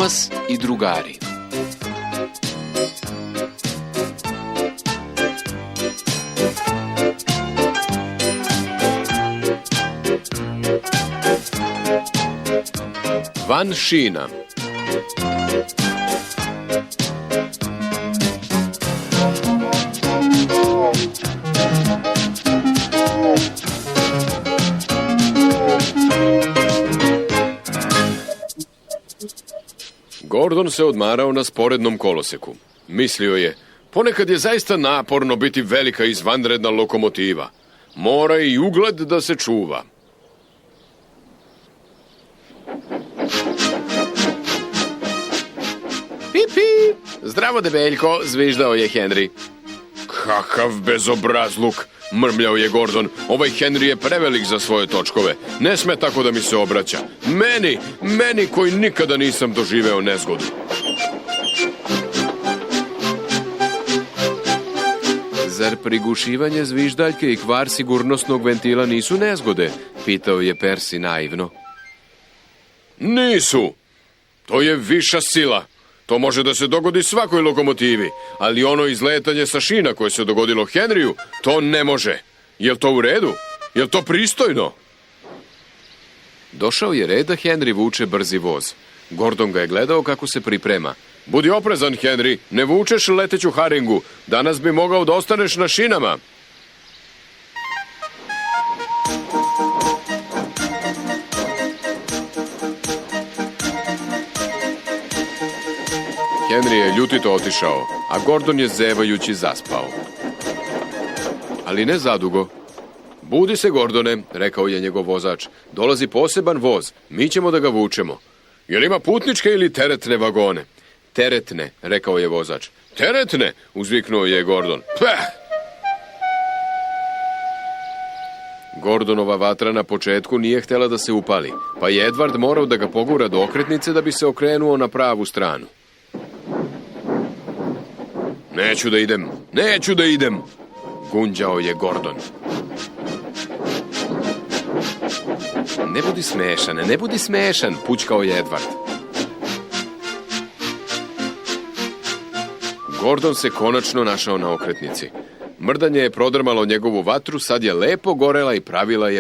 Tomas i drugari. Van šina. Gordon se odmarao na sporednom koloseku. Mislio je, ponekad je zaista naporno biti velika izvanredna lokomotiva. Mora i ugled da se čuva. Pip. Zdravo, debeljko, zviždao je Henry. Kakav bezobrazluk, mrmljao je Gordon. Ovaj Henry je prevelik za svoje točkove. Ne sme tako da mi se obraća. Meni koji nikada nisam doživeo nezgodu. Zar prigušivanje zviždaljke i kvar sigurnosnog ventila nisu nezgode? Pitao je Percy naivno. Nisu. To je viša sila. To može da se dogodi svakoj lokomotivi, ali ono izletanje sa šina koje se dogodilo Henryu, to ne može. Jel to u redu? Jel to pristojno? Došao je red da Henry vuče brzi voz. Gordon ga je gledao kako se priprema. Budi oprezan, Henry, ne vučeš leteću haringu. Danas bi mogao da ostaneš na šinama. Henry je ljutito otišao, a Gordon je zevajući zaspao. Ali ne zadugo. Budi se, Gordone, rekao je njegov vozač. Dolazi poseban voz, mi ćemo da ga vučemo. Jel ima putničke ili teretne vagone? Teretne, rekao je vozač. Teretne, uzviknuo je Gordon. Peh! Gordonova vatra na početku nije htjela da se upali, pa je Edward morao da ga pogura do okretnice da bi se okrenuo na pravu stranu. Neću da idem, gunđao je Gordon. Ne budi smešan, pućkao je Edward. Gordon se konačno našao na okretnici. Mrdanje je prodrmalo njegovu vatru, sad je lepo gorela i pravila je